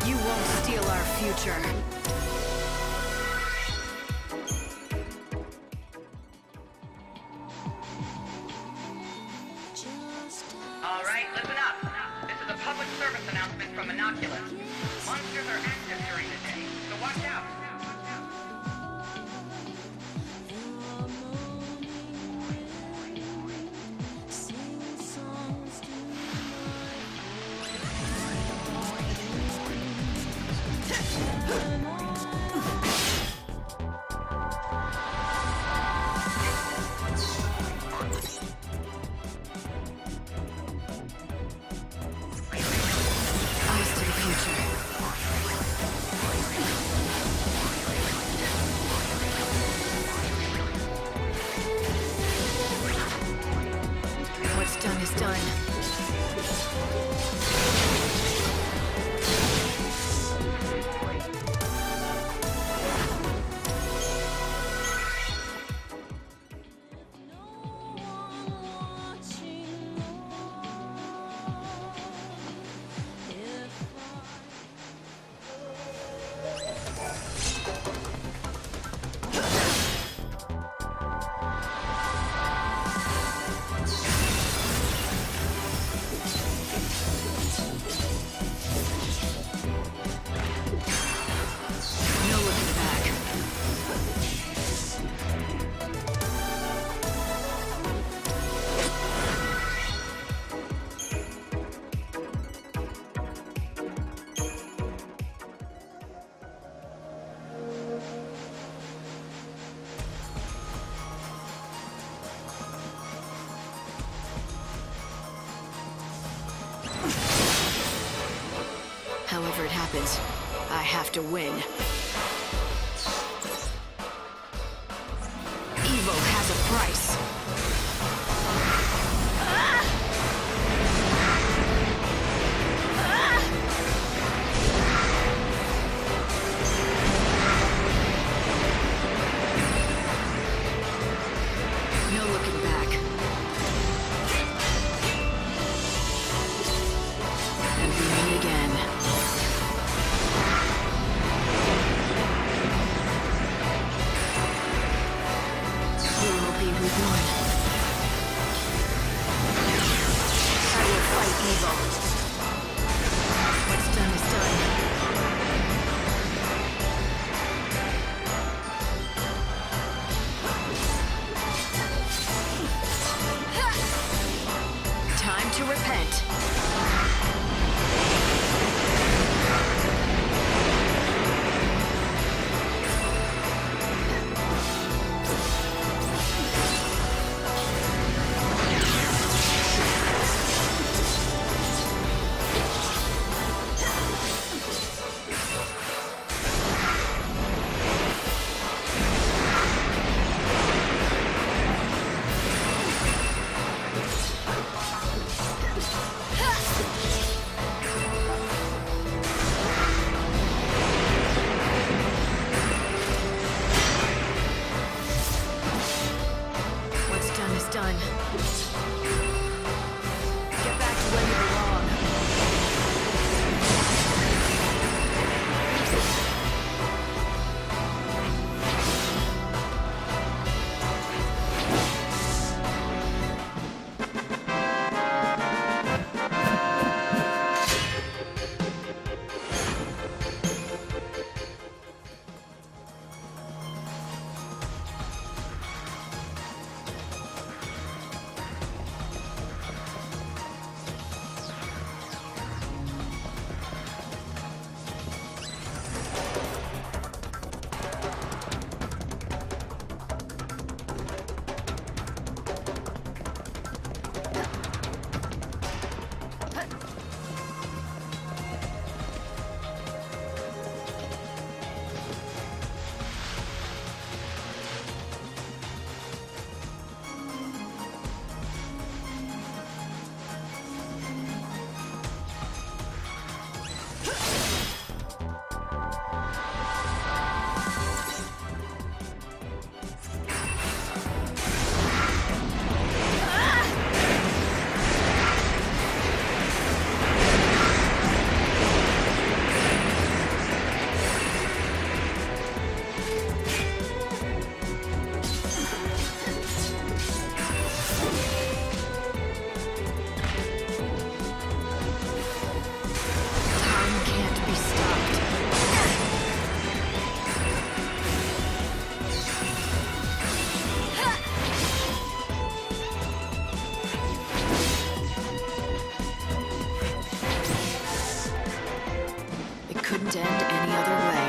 You won't steal our future. All right, listen up. This is a public service announcement from Monoculus. Monsters are active during the day, so watch out. Eyes to the future. What's done is done. No looking back. However it happens, I have to win. Evo has a price. No looking back. And we meet again. Who will be reborn? couldn't end any other way.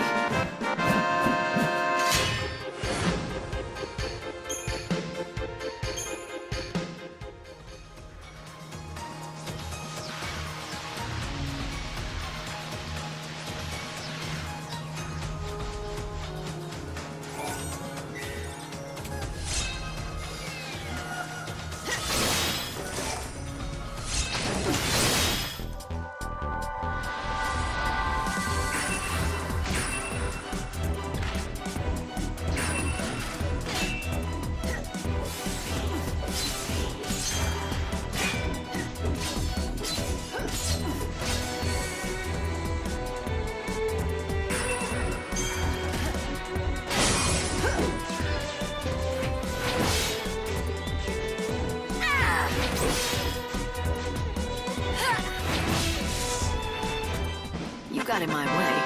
You got in my way.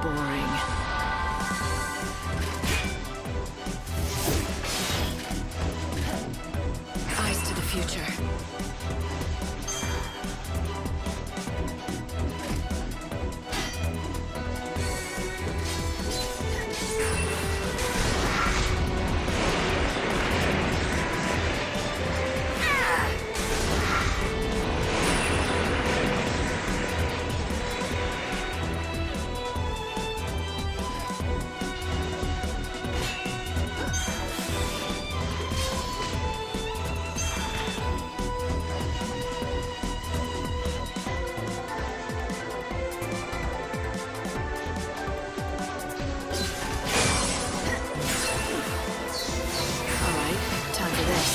Boring. Eyes to the future. All right, time for this.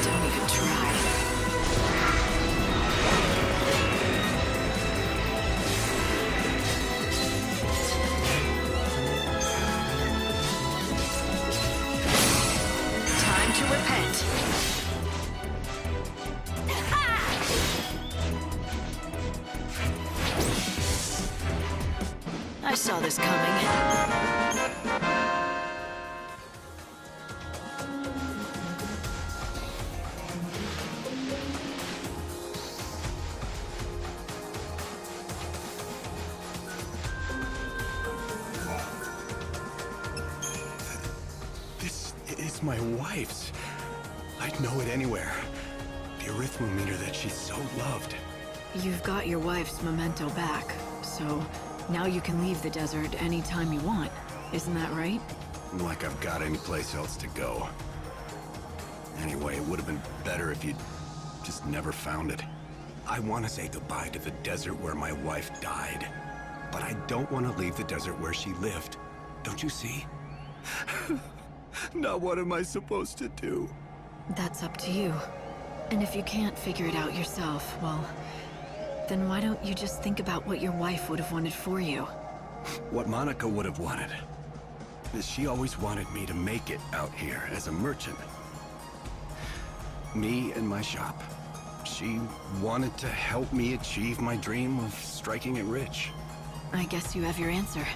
Don't even try. Time to repent. I saw this coming. This is my wife's. I'd know it anywhere. The arithmometer that she so loved. You've got your wife's memento back, so now you can leave the desert anytime you want. Isn't that right? Like I've got any place else to go. Anyway, it would have been better if you'd just never found it. I want to say goodbye to the desert where my wife died. But I don't want to leave the desert where she lived. Don't you see? Now what am I supposed to do? That's up to you. And if you can't figure it out yourself, well, then why don't you just think about what your wife would have wanted for you? What Monica would have wanted is she always wanted me to make it out here as a merchant. Me and my shop. She wanted to help me achieve my dream of striking it rich. I guess you have your answer.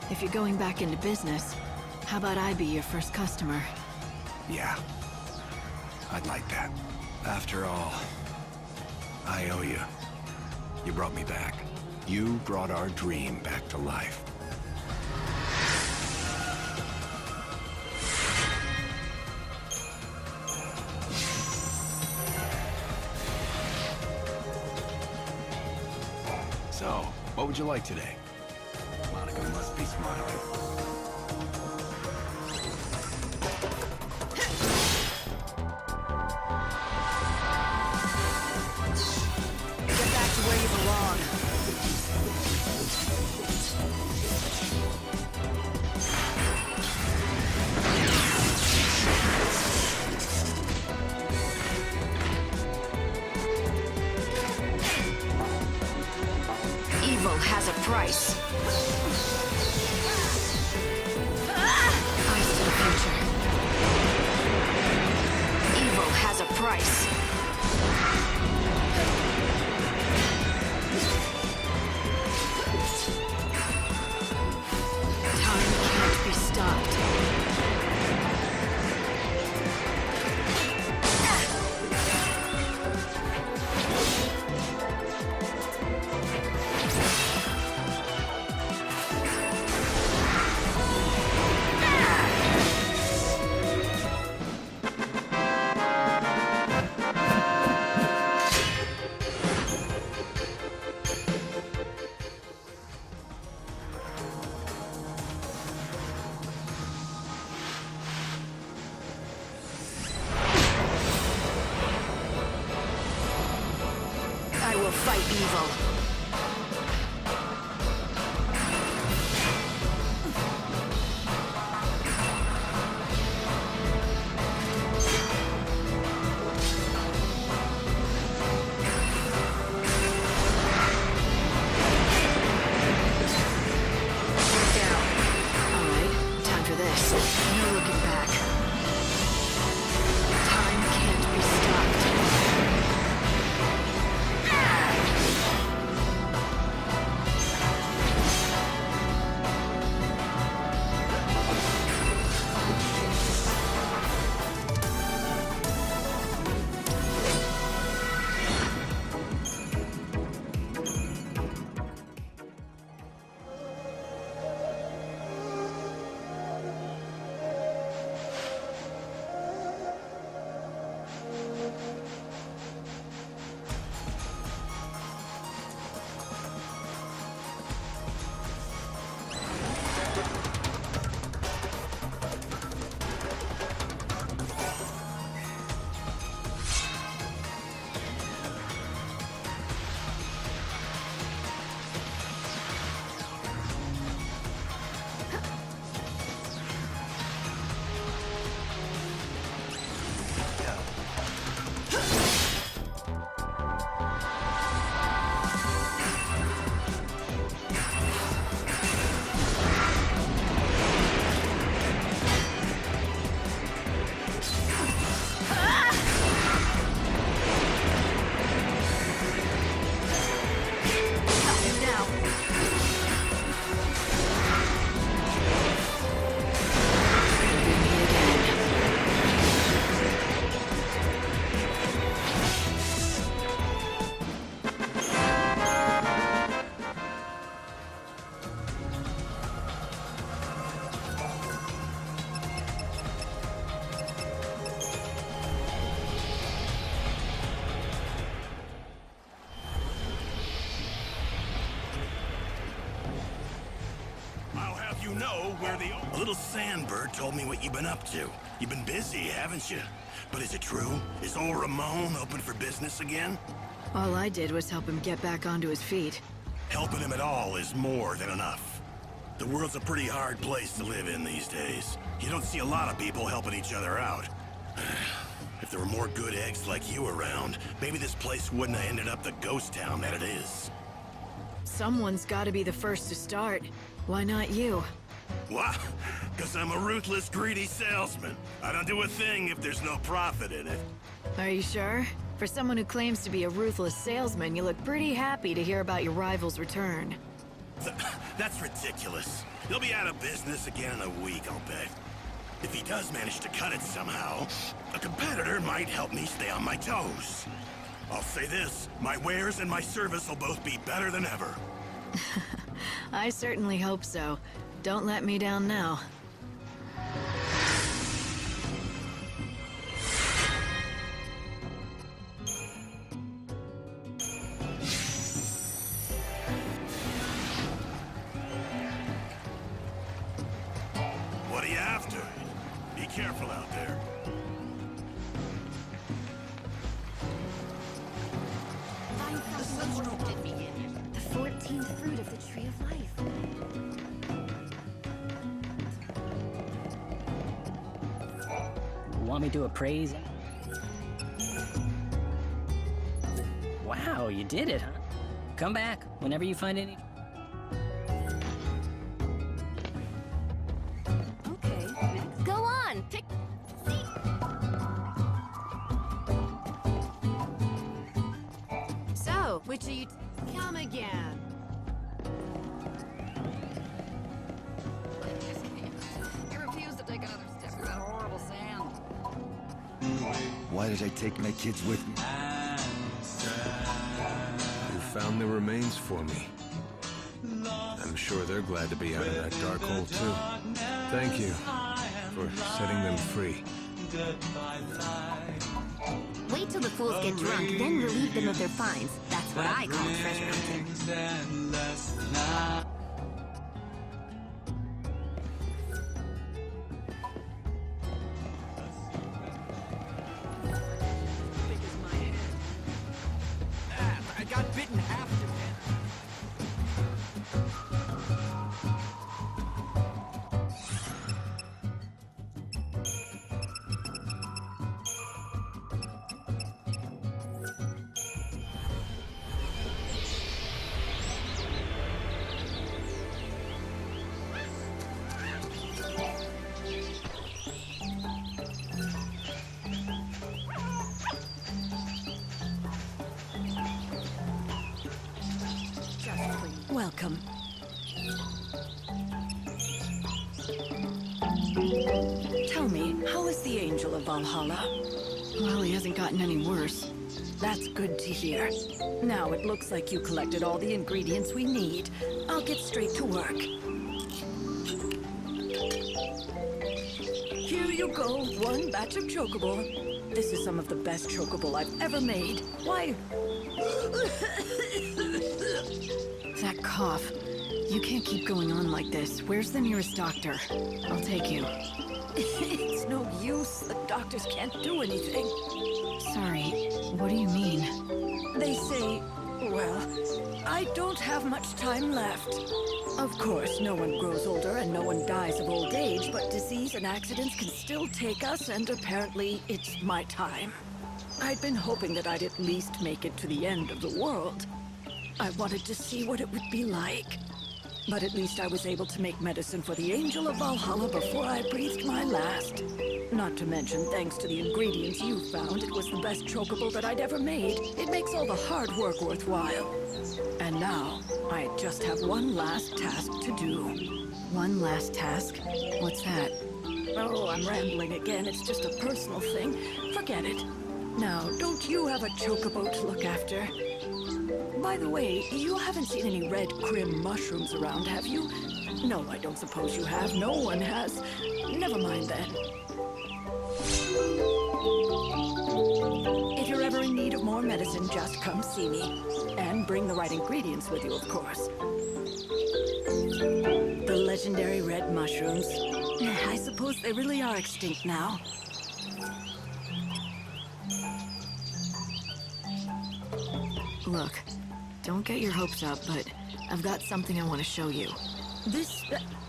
If you're going back into business, how about I be your first customer? Yeah, I'd like that. After all, I owe you. You brought me back. You brought our dream back to life. So, what would you like today? Monica must be smiling. Get back to where you belong. price. Eyes to the future. Evil has a price. Time can't be stopped. I will fight evil. All right, time for this. No looking back. Time can't be stopped. You know where the little sandbird told me what you've been up to. You've been busy, haven't you? But is it true? Is old Ramon open for business again? All I did was help him get back onto his feet. Helping him at all is more than enough. The world's a pretty hard place to live in these days. You don't see a lot of people helping each other out. If there were more good eggs like you around, maybe this place wouldn't have ended up the ghost town that it is. Someone's got to be the first to start. Why not you? What? Because I'm a ruthless, greedy salesman. I don't do a thing if there's no profit in it. Are you sure? For someone who claims to be a ruthless salesman, you look pretty happy to hear about your rival's return. That's ridiculous. He'll be out of business again in a week, I'll bet. If he does manage to cut it somehow, a competitor might help me stay on my toes. I'll say this, my wares and my service will both be better than ever. I certainly hope so. Don't let me down now. What are you after? Be careful out there. The 14th fruit of the tree of life. Want me to appraise? Wow, you did it, huh? Come back whenever you find any. Which are you... Come again. You refuse to take another step through that horrible sand. Why did I take my kids with me? You found the remains for me. I'm sure they're glad to be out of that dark hole, too. Thank you for setting them free. Wait till the fools get drunk, then relieve them of their fines. That's what I call treasure hunting. I got bitten half to death. Welcome. Tell me, how is the Angel of Valhalla? Well, he hasn't gotten any worse. That's good to hear. Now it looks like you collected all the ingredients we need. I'll get straight to work. Here you go, one batch of chocobo. This is some of the best chocobo I've ever made. Why? That cough. You can't keep going on like this. Where's the nearest doctor? I'll take you. It's no use. The doctors can't do anything. Sorry, what do you mean? They say, well, I don't have much time left. Of course, no one grows older and no one dies of old age, but disease and accidents can still take us, and apparently it's my time. I'd been hoping that I'd at least make it to the end of the world. I wanted to see what it would be like. But at least I was able to make medicine for the Angel of Valhalla before I breathed my last. Not to mention, thanks to the ingredients you found, it was the best chocobo that I'd ever made. It makes all the hard work worthwhile. And now, I just have one last task to do. One last task? What's that? Oh, I'm rambling again. It's just a personal thing. Forget it. Now, don't you have a chocobo to look after? By the way, you haven't seen any red crim mushrooms around, have you? No, I don't suppose you have. No one has. Never mind then. If you're ever in need of more medicine, just come see me. And bring the right ingredients with you, of course. The legendary red mushrooms. I suppose they really are extinct now. Look, don't get your hopes up, but I've got something I want to show you. This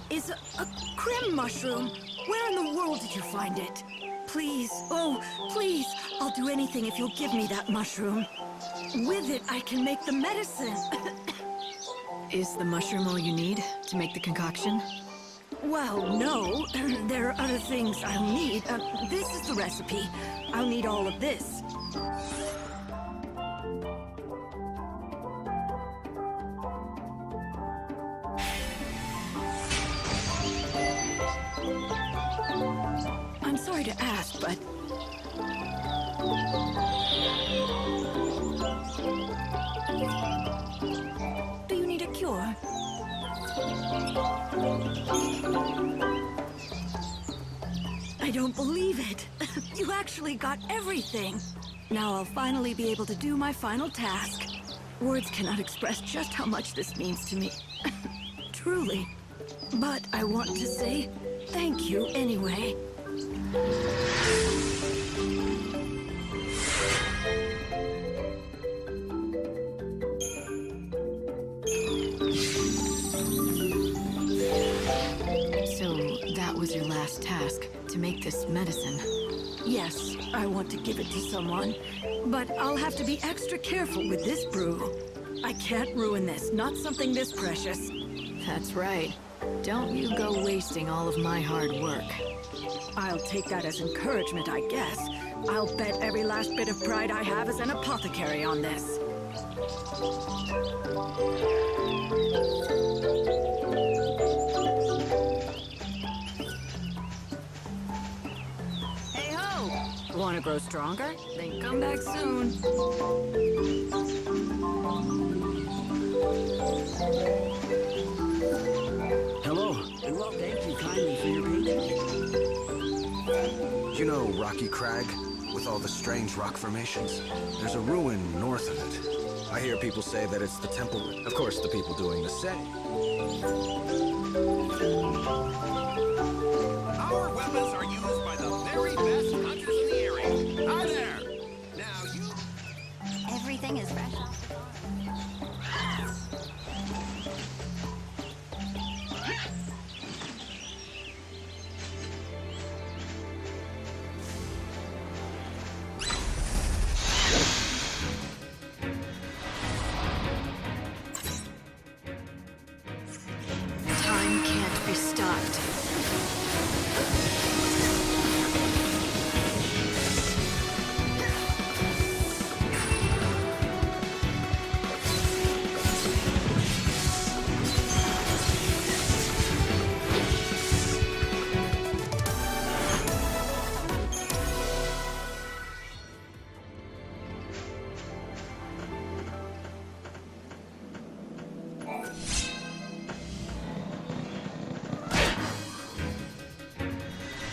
is a crim mushroom. Where in the world did you find it? Please, oh, please, I'll do anything if you'll give me that mushroom. With it, I can make the medicine. Is the mushroom all you need to make the concoction? Well, no. There are other things I'll need. This is the recipe. I'll need all of this. I'm sorry to ask, but... do you need a cure? I don't believe it. You actually got everything. Now I'll finally be able to do my final task. Words cannot express just how much this means to me. Truly. But I want to say thank you anyway. So, that was your last task, to make this medicine. Yes, I want to give it to someone, but I'll have to be extra careful with this brew. I can't ruin this, not something this precious. That's right. Don't you go wasting all of my hard work. I'll take that as encouragement, I guess. I'll bet every last bit of pride I have as an apothecary on this. Hey ho! Want to grow stronger? Then come back soon. Hello, and well, thank you kindly for your patronage. You know Rocky Crag, with all the strange rock formations? There's a ruin north of it. I hear people say that it's the temple. Of course, the people doing the saying. Our weapons are used by the very best hunters in the area. Hi there! Now you... Everything is fresh off the farm. Time can't be stopped.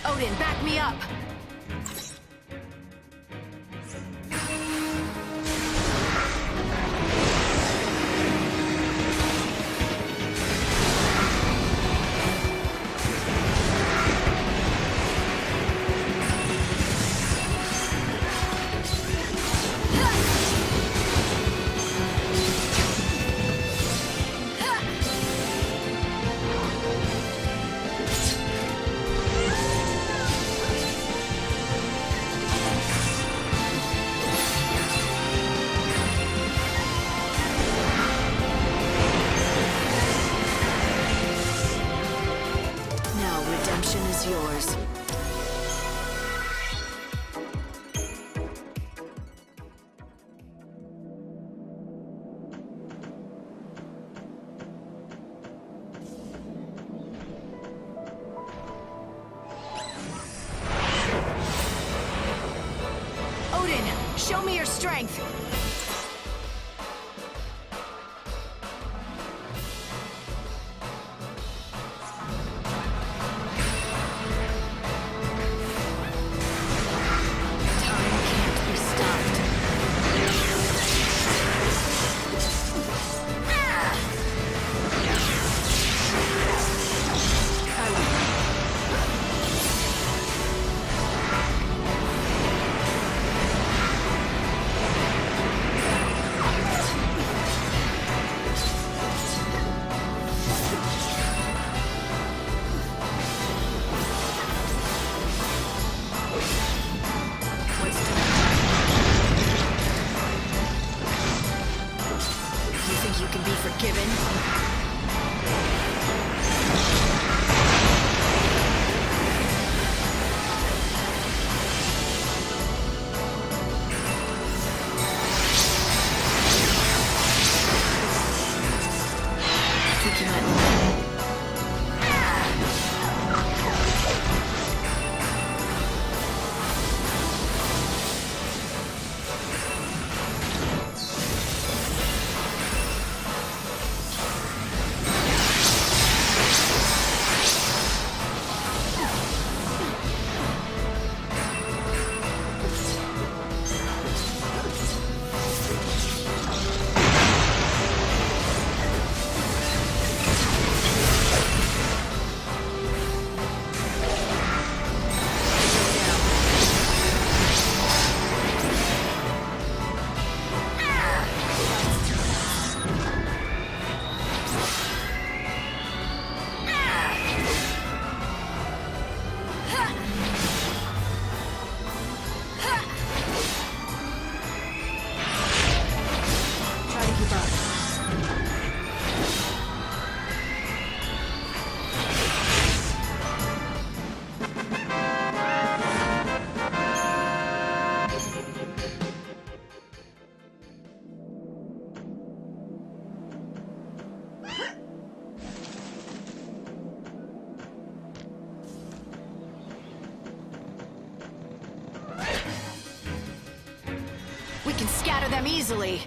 Odin, back me up! Now redemption is yours. Odin, show me your strength! Time can't be stopped. What's to You think you can be forgiven? Think you might... can scatter them easily.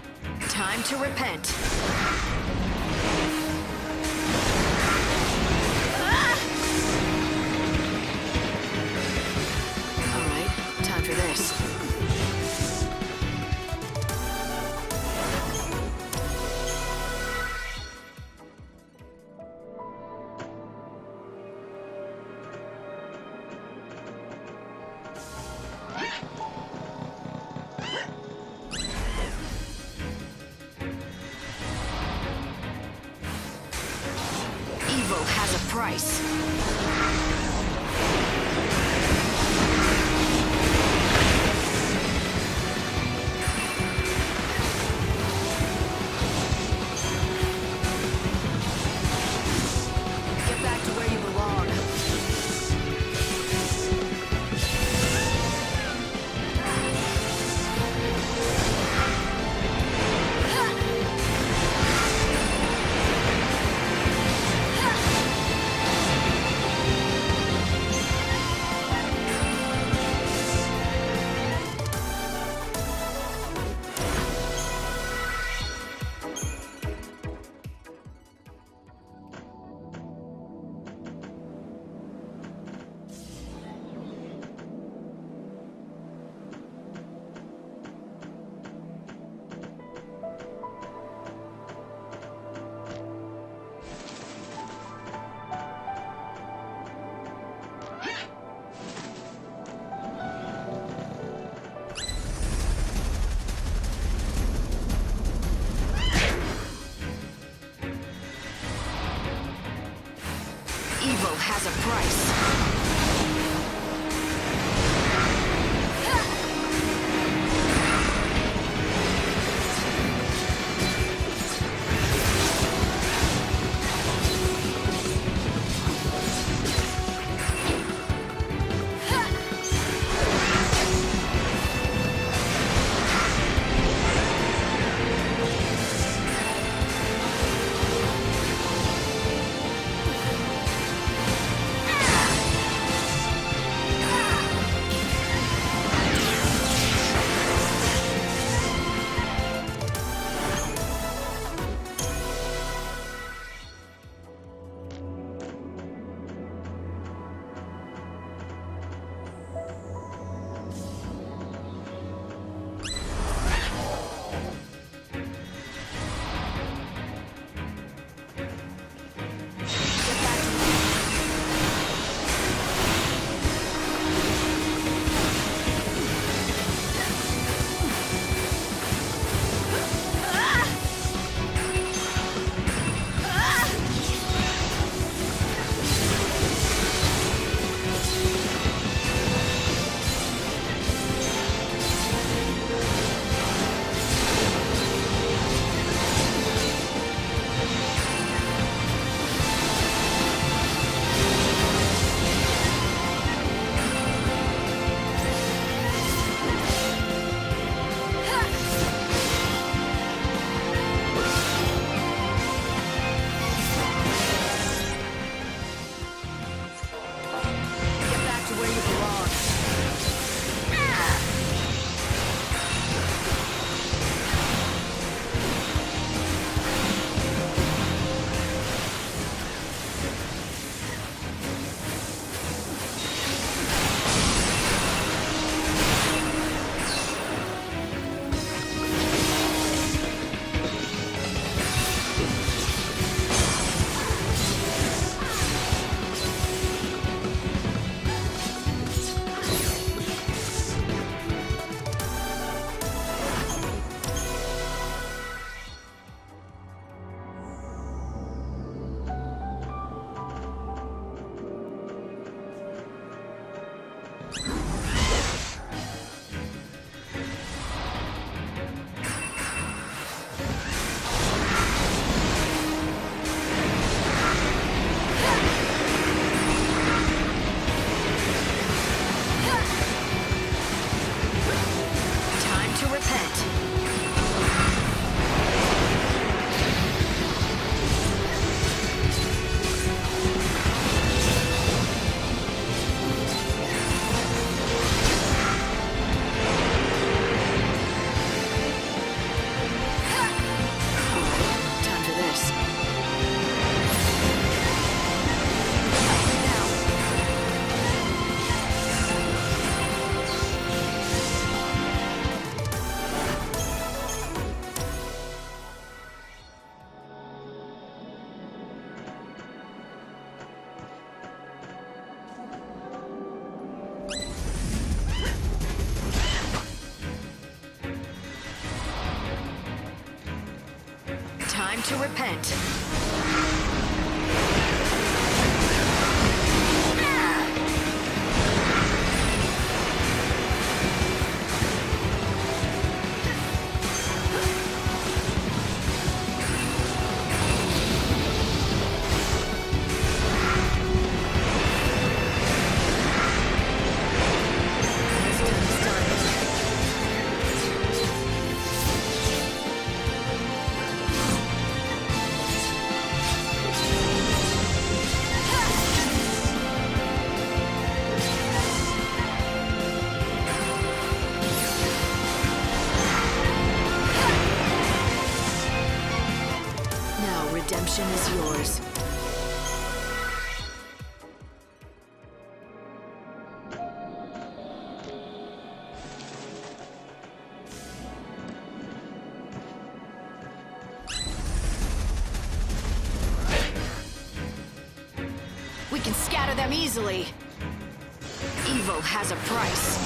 Time to repent. All right, time for this. Evil has a price. Get back to where you belong. Time to repent. Redemption is yours. We can scatter them easily. Evil has a price.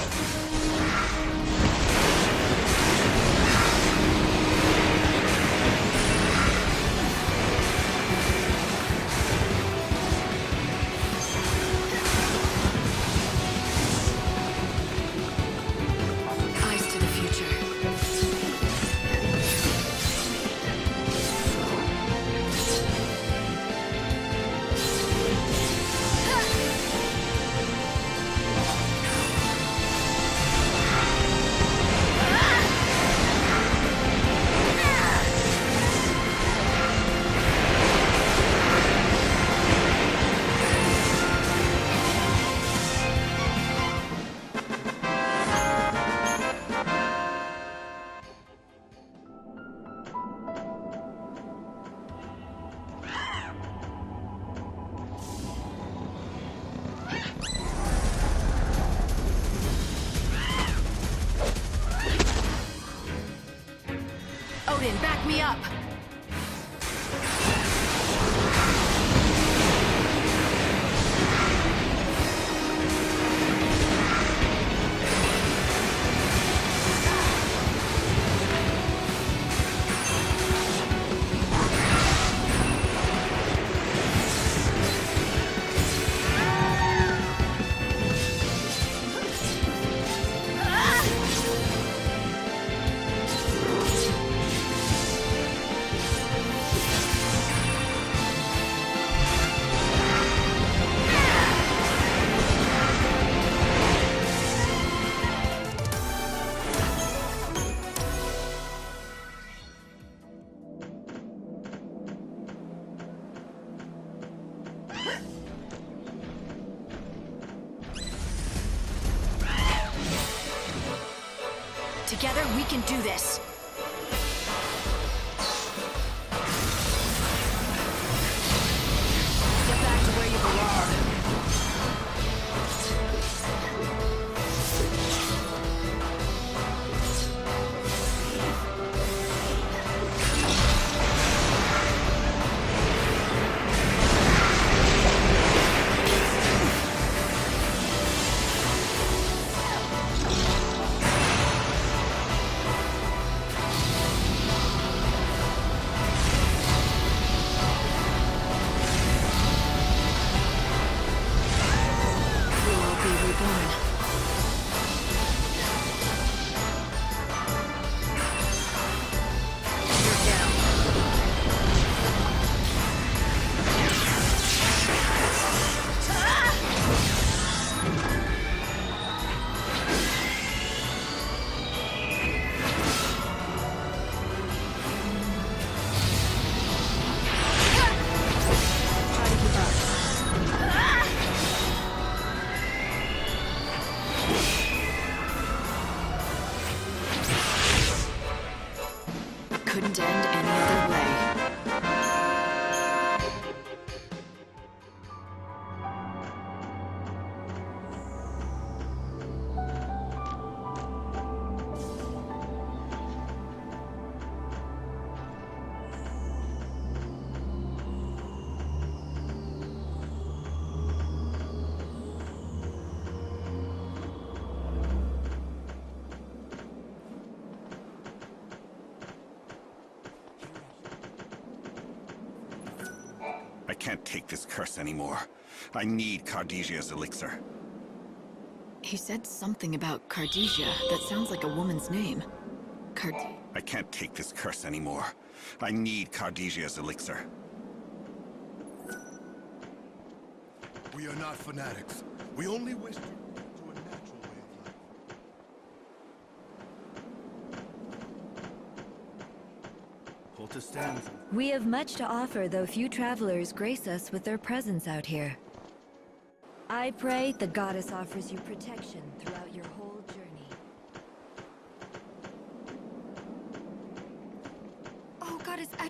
Odin, back me up! Together, we can do this. Get back to where you belong. Couldn't end any other way. can't take this curse anymore. I need Cardesia's elixir. He said something about Cardesia. That sounds like a woman's name. I can't take this curse anymore. I need Cardesia's elixir. We are not fanatics. We only wish to a natural way of life. Polta stands. We have much to offer, though few travelers grace us with their presence out here. I pray the goddess offers you protection throughout your whole journey. Oh, Goddess Admiral.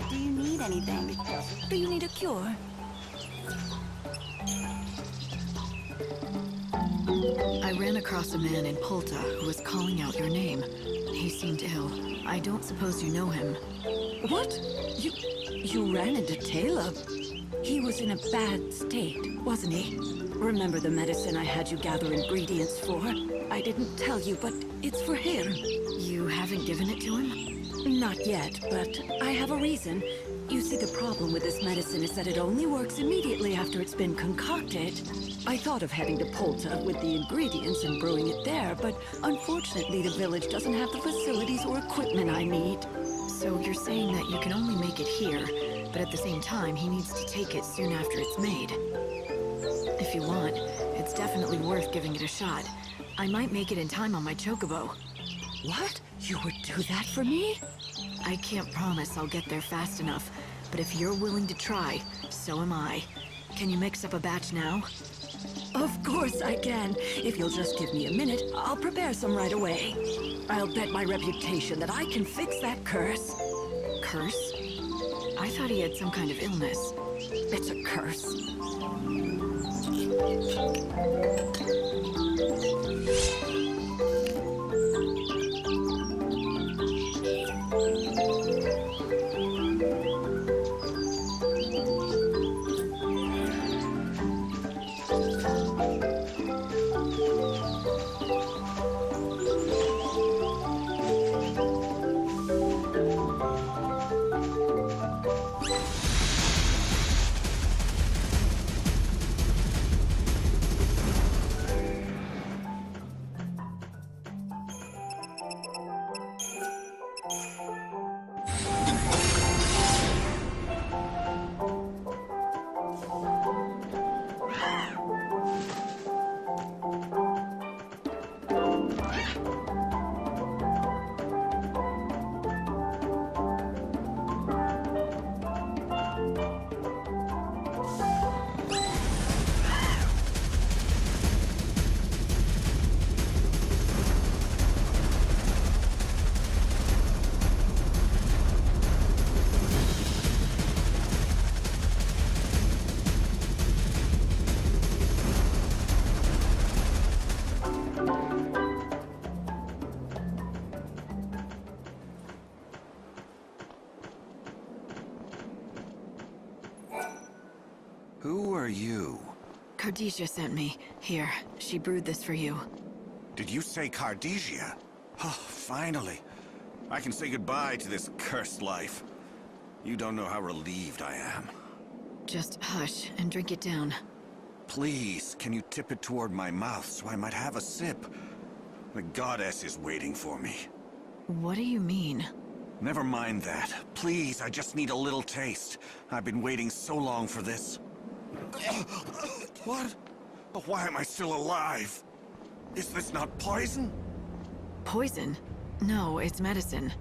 Do you need anything? Do you need a cure? I ran across a man in Polta who was calling out your name. He seemed ill. I don't suppose you know him. What? You ran into Caleb? He was in a bad state, wasn't he? Remember the medicine I had you gather ingredients for? I didn't tell you, but it's for him. You haven't given it to him? Not yet, but I have a reason. You see, the problem with this medicine is that it only works immediately after it's been concocted. I thought of heading to Polta with the ingredients and brewing it there, but unfortunately the village doesn't have the facilities or equipment I need. So you're saying that you can only make it here, but at the same time he needs to take it soon after it's made. If you want, it's definitely worth giving it a shot. I might make it in time on my chocobo. What? You would do that for me? I can't promise I'll get there fast enough, but if you're willing to try, so am I. Can you mix up a batch now? Of course I can. If you'll just give me a minute, I'll prepare some right away. I'll bet my reputation that I can fix that curse. Curse? I thought he had some kind of illness. It's a curse. Who are you? Cardesia sent me. Here, she brewed this for you. Did you say Cardesia? Oh, finally. I can say goodbye to this cursed life. You don't know how relieved I am. Just hush and drink it down. Please, can you tip it toward my mouth so I might have a sip? The goddess is waiting for me. What do you mean? Never mind that. Please, I just need a little taste. I've been waiting so long for this. What? Why am I still alive? Is this not poison? Poison? No, it's medicine.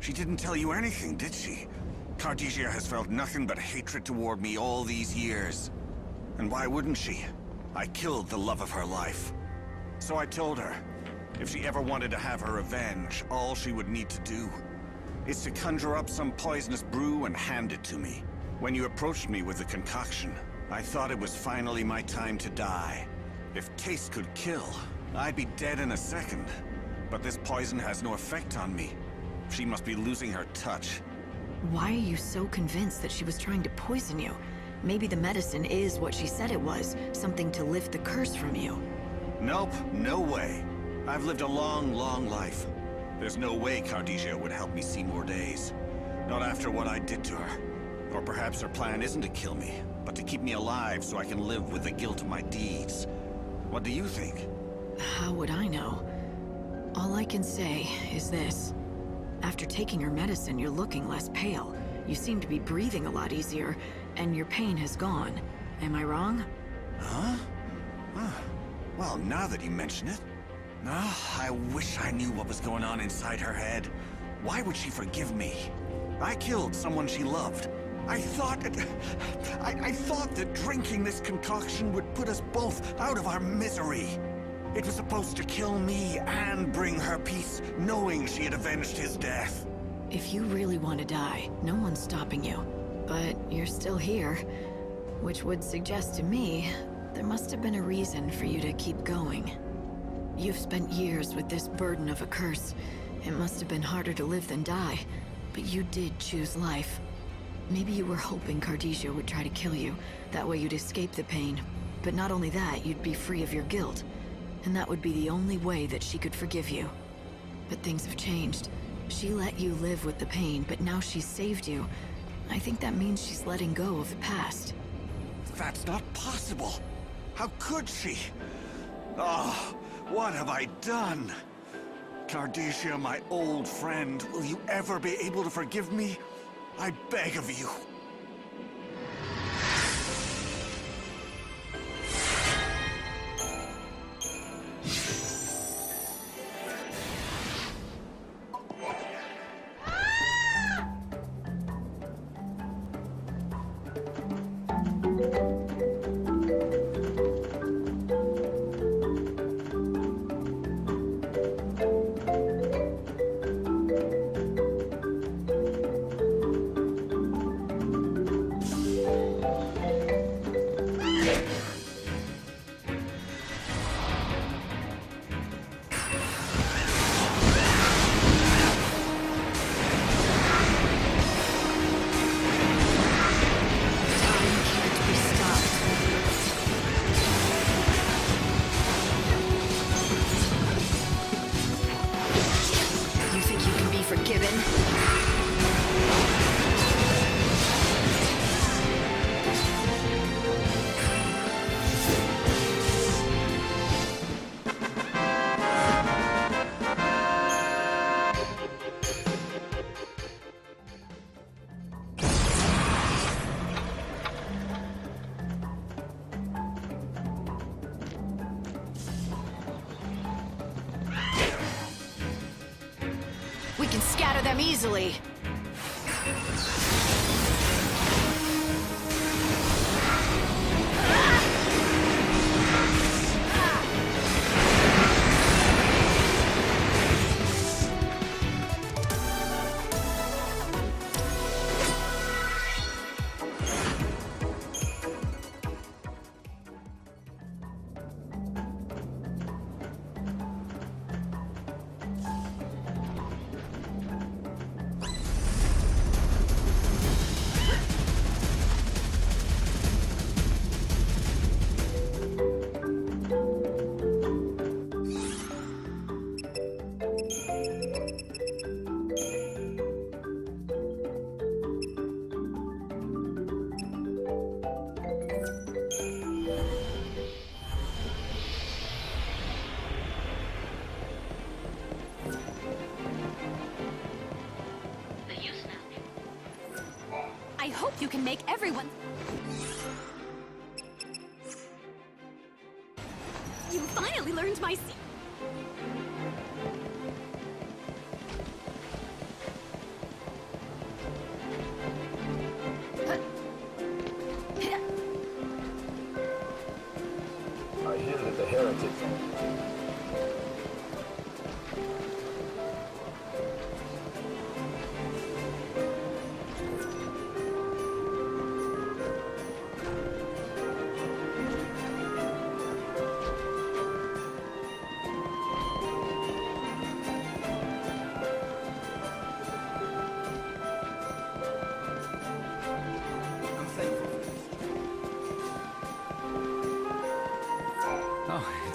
She didn't tell you anything, did she? Cardesia has felt nothing but hatred toward me all these years. And why wouldn't she? I killed the love of her life. So I told her, if she ever wanted to have her revenge, all she would need to do is to conjure up some poisonous brew and hand it to me. When you approached me with the concoction, I thought it was finally my time to die. If taste could kill, I'd be dead in a second. But this poison has no effect on me. She must be losing her touch. Why are you so convinced that she was trying to poison you? Maybe the medicine is what she said it was, something to lift the curse from you. Nope, no way. I've lived a long, long life. There's no way Cardesia would help me see more days. Not after what I did to her. Or perhaps her plan isn't to kill me, but to keep me alive so I can live with the guilt of my deeds. What do you think? How would I know? All I can say is this. After taking your medicine, you're looking less pale. You seem to be breathing a lot easier, and your pain has gone. Am I wrong? Huh? Well, now that you mention it... I wish I knew what was going on inside her head. Why would she forgive me? I killed someone she loved. I thought that drinking this concoction would put us both out of our misery. It was supposed to kill me and bring her peace, knowing she had avenged his death. If you really want to die, no one's stopping you. But you're still here, which would suggest to me there must have been a reason for you to keep going. You've spent years with this burden of a curse. It must have been harder to live than die, but you did choose life. Maybe you were hoping Cardesia would try to kill you. That way you'd escape the pain. But not only that, you'd be free of your guilt. And that would be the only way that she could forgive you. But things have changed. She let you live with the pain, but now she's saved you. I think that means she's letting go of the past. That's not possible. How could she? Oh, what have I done? Cardesia, my old friend, will you ever be able to forgive me? I beg of you. We can scatter them easily. I hope you can make everyone... You finally learned my... I hear that the heretics...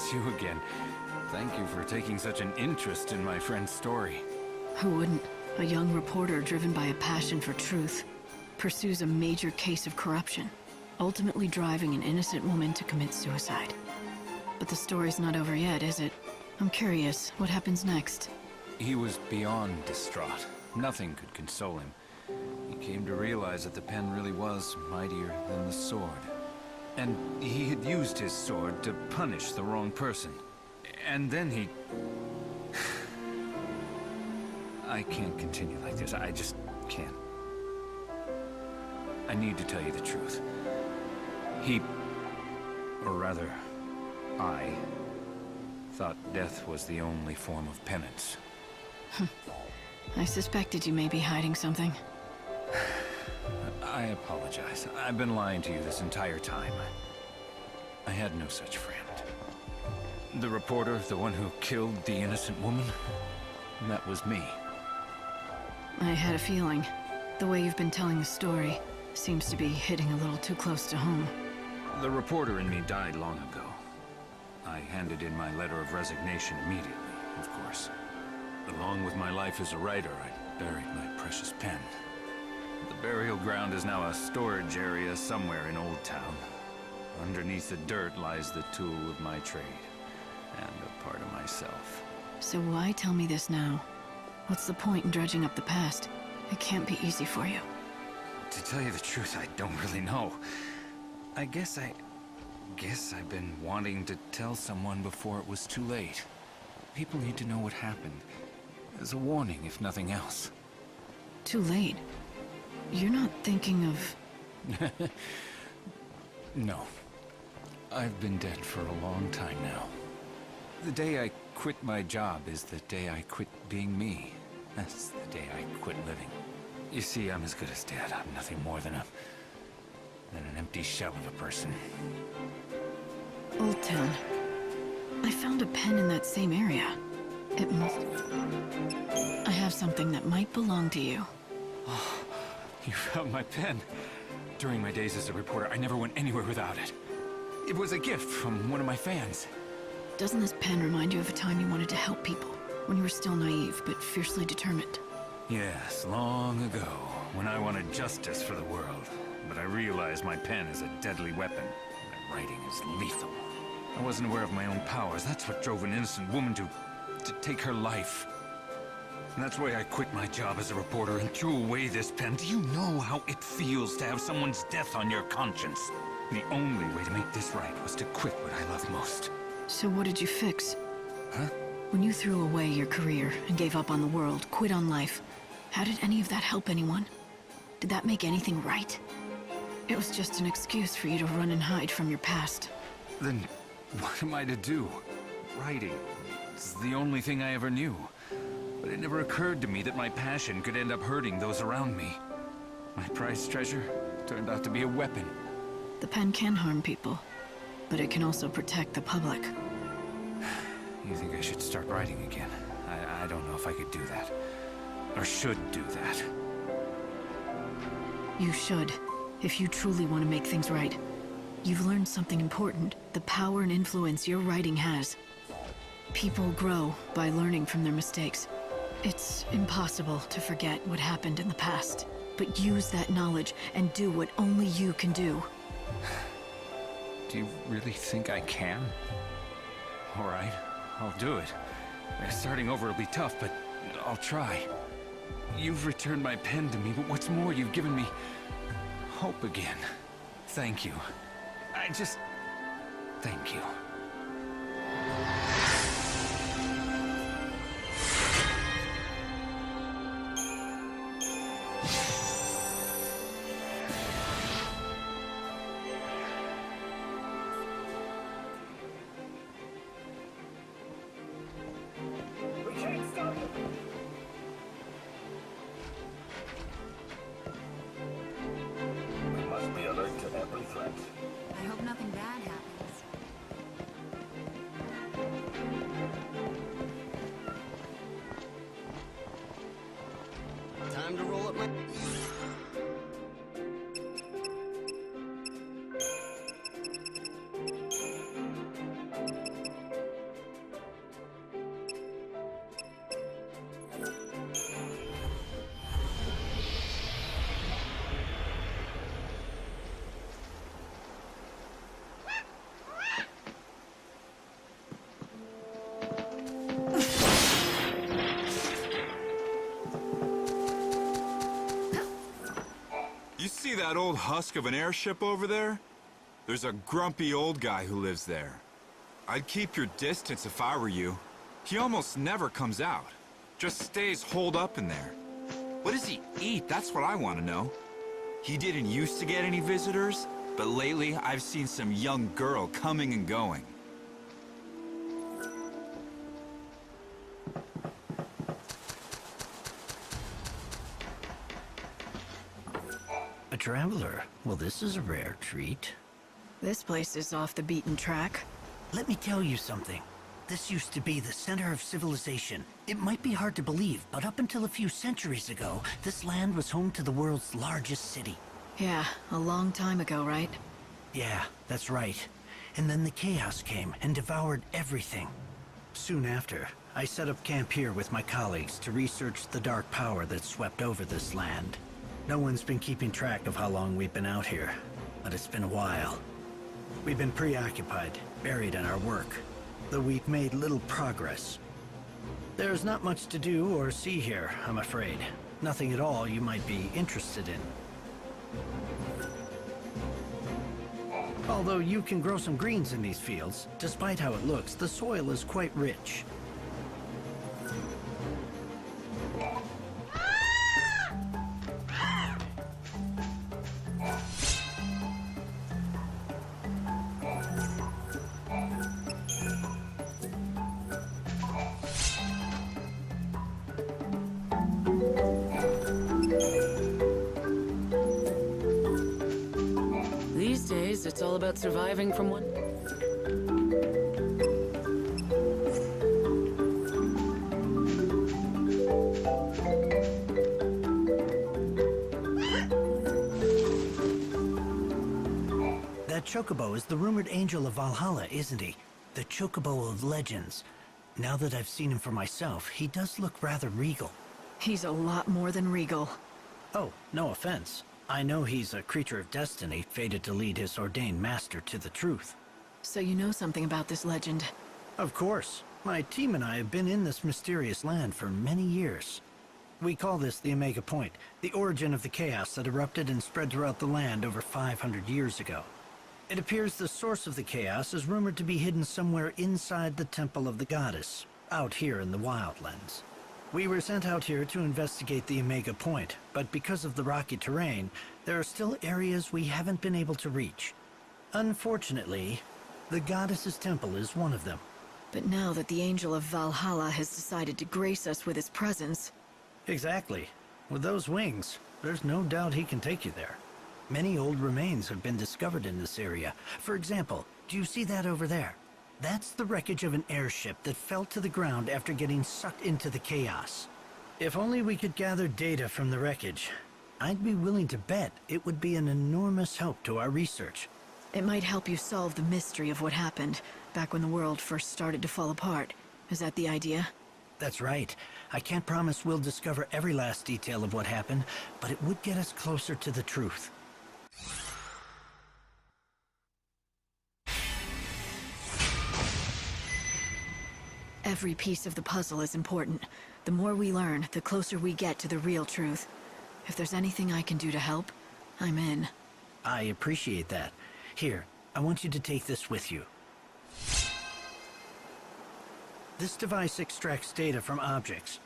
it's you again. Thank you for taking such an interest in my friend's story. Who wouldn't? A young reporter driven by a passion for truth pursues a major case of corruption, ultimately driving an innocent woman to commit suicide. But the story's not over yet, is it? I'm curious, what happens next? He was beyond distraught. Nothing could console him. He came to realize that the pen really was mightier than the sword. And he had used his sword to punish the wrong person. And then he... I can't continue like this. I just can't. I need to tell you the truth. He... or rather, I... thought death was the only form of penance. I suspected you may be hiding something. I apologize. I've been lying to you this entire time. I had no such friend. The reporter, the one who killed the innocent woman, that was me. I had a feeling. The way you've been telling the story seems to be hitting a little too close to home. The reporter in me died long ago. I handed in my letter of resignation immediately, of course. Along with my life as a writer, I buried my precious pen. The burial ground is now a storage area somewhere in Old Town. Underneath the dirt lies the tool of my trade, and a part of myself. So why tell me this now? What's the point in dredging up the past? It can't be easy for you. To tell you the truth, I don't really know. I guess I've been wanting to tell someone before it was too late. People need to know what happened. As a warning, if nothing else. Too late? You're not thinking of... No. I've been dead for a long time now. The day I quit my job is the day I quit being me. That's the day I quit living. You see, I'm as good as dead. I'm nothing more than an empty shell of a person. Old Town. I found a pen in that same area. It must... I have something that might belong to you. Oh, you found my pen. During my days as a reporter, I never went anywhere without it. It was a gift from one of my fans. Doesn't this pen remind you of a time you wanted to help people? When you were still naive, but fiercely determined? Yes, long ago, when I wanted justice for the world. But I realized my pen is a deadly weapon. My writing is lethal. I wasn't aware of my own powers. That's what drove an innocent woman to take her life. And that's why I quit my job as a reporter and threw away this pen. Do you know how it feels to have someone's death on your conscience? The only way to make this right was to quit what I love most. So what did you fix? Huh? When you threw away your career and gave up on the world, quit on life, how did any of that help anyone? Did that make anything right? It was just an excuse for you to run and hide from your past. Then what am I to do? Writing. It's the only thing I ever knew. But it never occurred to me that my passion could end up hurting those around me. My prized treasure turned out to be a weapon. The pen can harm people, but it can also protect the public. You think I should start writing again? I don't know if I could do that. Or should do that. You should, if you truly want to make things right. You've learned something important, the power and influence your writing has. People grow by learning from their mistakes. It's impossible to forget what happened in the past, but use that knowledge and do what only you can do. Do you really think I can? All right, I'll do it. Starting over will be tough, but I'll try. You've returned my pen to me, but what's more, you've given me hope again. Thank you. Thank you. We can't stop them. We must be alert to every threat. I hope nothing bad happens. that old husk of an airship over there? There's a grumpy old guy who lives there. I'd keep your distance if I were you. He almost never comes out. Just stays holed up in there. What does he eat? That's what I want to know. He didn't used to get any visitors, but lately I've seen some young girl coming and going. A traveler? Well, this is a rare treat. This place is off the beaten track. Let me tell you something. This used to be the center of civilization. It might be hard to believe, but up until a few centuries ago, this land was home to the world's largest city. Yeah, a long time ago, right? Yeah, that's right. And then the chaos came and devoured everything. Soon after, I set up camp here with my colleagues to research the dark power that swept over this land. No one's been keeping track of how long we've been out here, but it's been a while. We've been preoccupied, buried in our work, though we've made little progress. There's not much to do or see here, I'm afraid. Nothing at all you might be interested in. Although you can grow some greens in these fields, despite how it looks, the soil is quite rich. These days, it's all about surviving from one... That chocobo is the rumored angel of Valhalla, isn't he? The chocobo of legends. Now that I've seen him for myself, he does look rather regal. He's a lot more than regal. Oh, no offense. I know he's a creature of destiny, fated to lead his ordained master to the truth. So you know something about this legend? Of course. My team and I have been in this mysterious land for many years. We call this the Omega Point, the origin of the chaos that erupted and spread throughout the land over 500 years ago. It appears the source of the chaos is rumored to be hidden somewhere inside the Temple of the Goddess, out here in the Wildlands. We were sent out here to investigate the Omega Point, but because of the rocky terrain, there are still areas we haven't been able to reach. Unfortunately, the Goddess's temple is one of them. But now that the Angel of Valhalla has decided to grace us with his presence... Exactly. With those wings, there's no doubt he can take you there. Many old remains have been discovered in this area. For example, do you see that over there? That's the wreckage of an airship that fell to the ground after getting sucked into the chaos. If only we could gather data from the wreckage, I'd be willing to bet it would be an enormous help to our research. It might help you solve the mystery of what happened back when the world first started to fall apart. Is that the idea? That's right. I can't promise we'll discover every last detail of what happened, but it would get us closer to the truth. Every piece of the puzzle is important. The more we learn, the closer we get to the real truth. If there's anything I can do to help, I'm in. I appreciate that. Here, I want you to take this with you. This device extracts data from objects.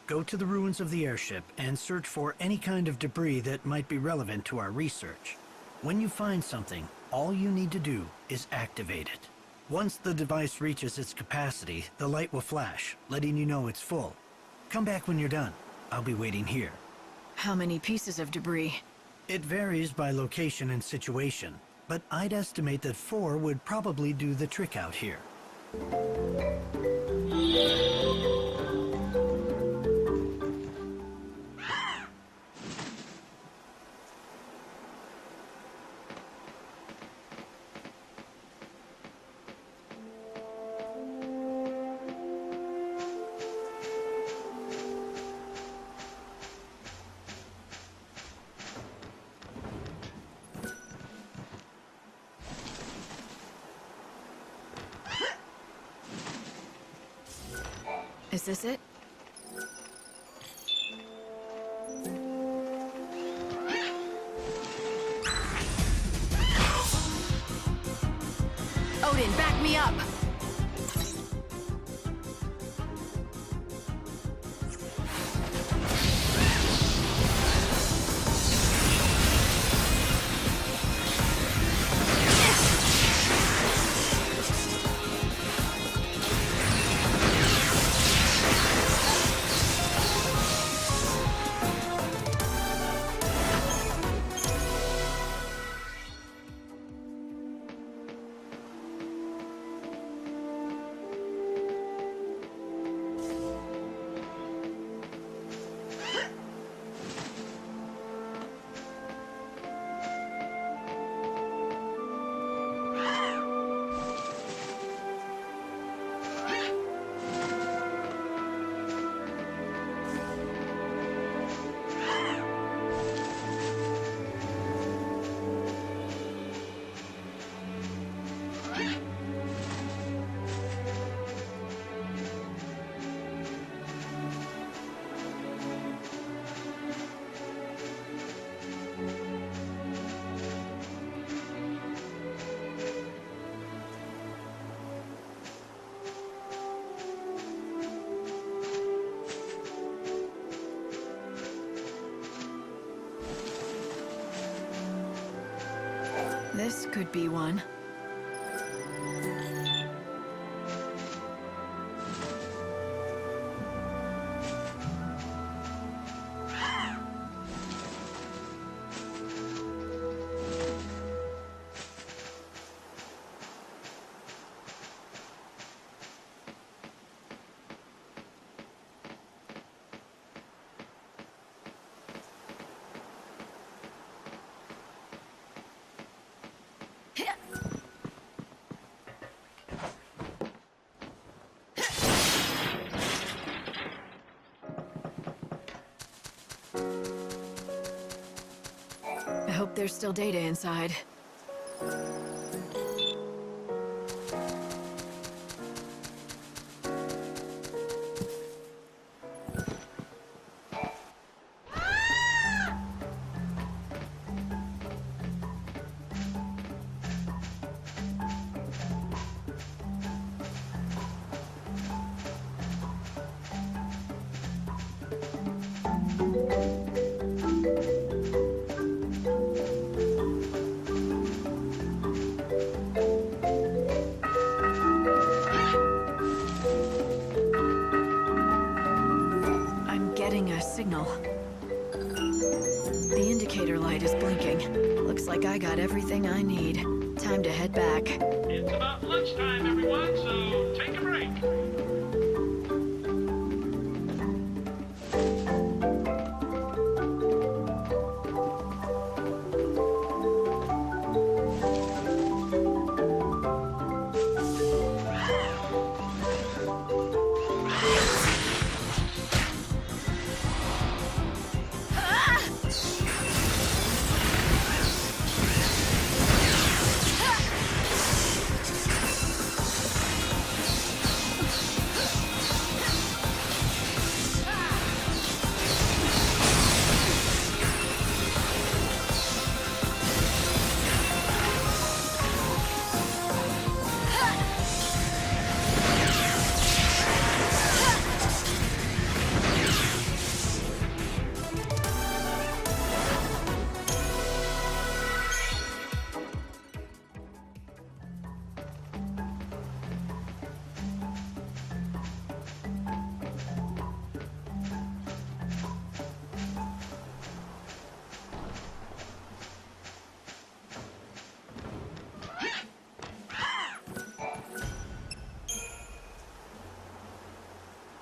Go to the ruins of the airship and search for any kind of debris that might be relevant to our research. When you find something, all you need to do is activate it. Once the device reaches its capacity, the light will flash, letting you know it's full. Come back when you're done. I'll be waiting here. How many pieces of debris? It varies by location and situation, but I'd estimate that 4 would probably do the trick out here. Is this it? Odin, back me up! This could be one. I hope there's still data inside. Signal. The indicator light is blinking. Looks like I got everything I need. Time to head back. It's about lunchtime, everyone, so take a break.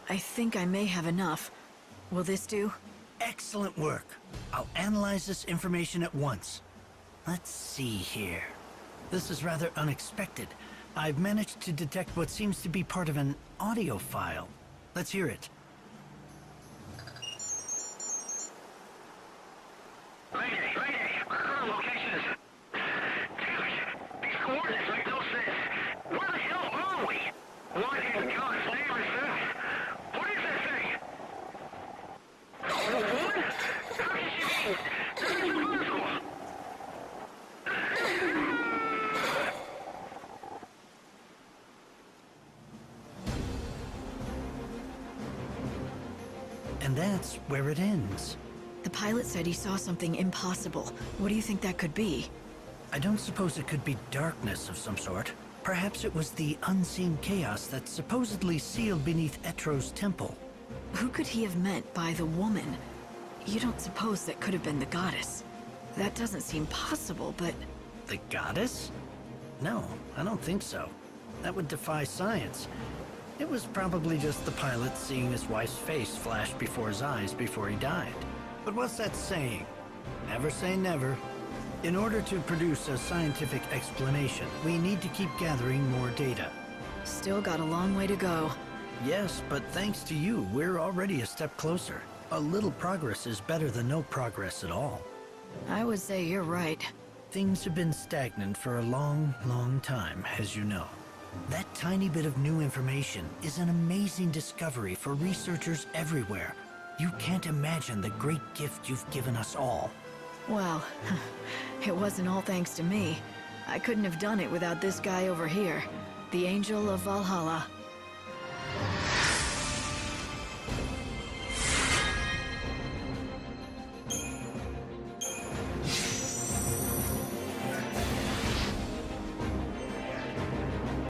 I think I may have enough. Will this do? Excellent work. I'll analyze this information at once. Let's see here. This is rather unexpected. I've managed to detect what seems to be part of an audio file. Let's hear it. Mayday! Current location is... Damn it! These coordinates make no sense. Where the hell are we? What in God's name is that? What is that thing? A woman? How can she be? This is impossible! And that's where it ends. The pilot said he saw something impossible. What do you think that could be? I don't suppose it could be darkness of some sort. Perhaps it was the unseen chaos that's supposedly sealed beneath Etro's temple. Who could he have meant by the woman? You don't suppose that could have been the goddess? That doesn't seem possible, but... The goddess? No, I don't think so. That would defy science. It was probably just the pilot seeing his wife's face flash before his eyes before he died. But what's that saying? Never say never. In order to produce a scientific explanation, we need to keep gathering more data. Still got a long way to go. Yes, but thanks to you, we're already a step closer. A little progress is better than no progress at all. I would say you're right. Things have been stagnant for a long, long time, as you know. That tiny bit of new information is an amazing discovery for researchers everywhere. You can't imagine the great gift you've given us all. Well, it wasn't all thanks to me. I couldn't have done it without this guy over here, the Angel of Valhalla.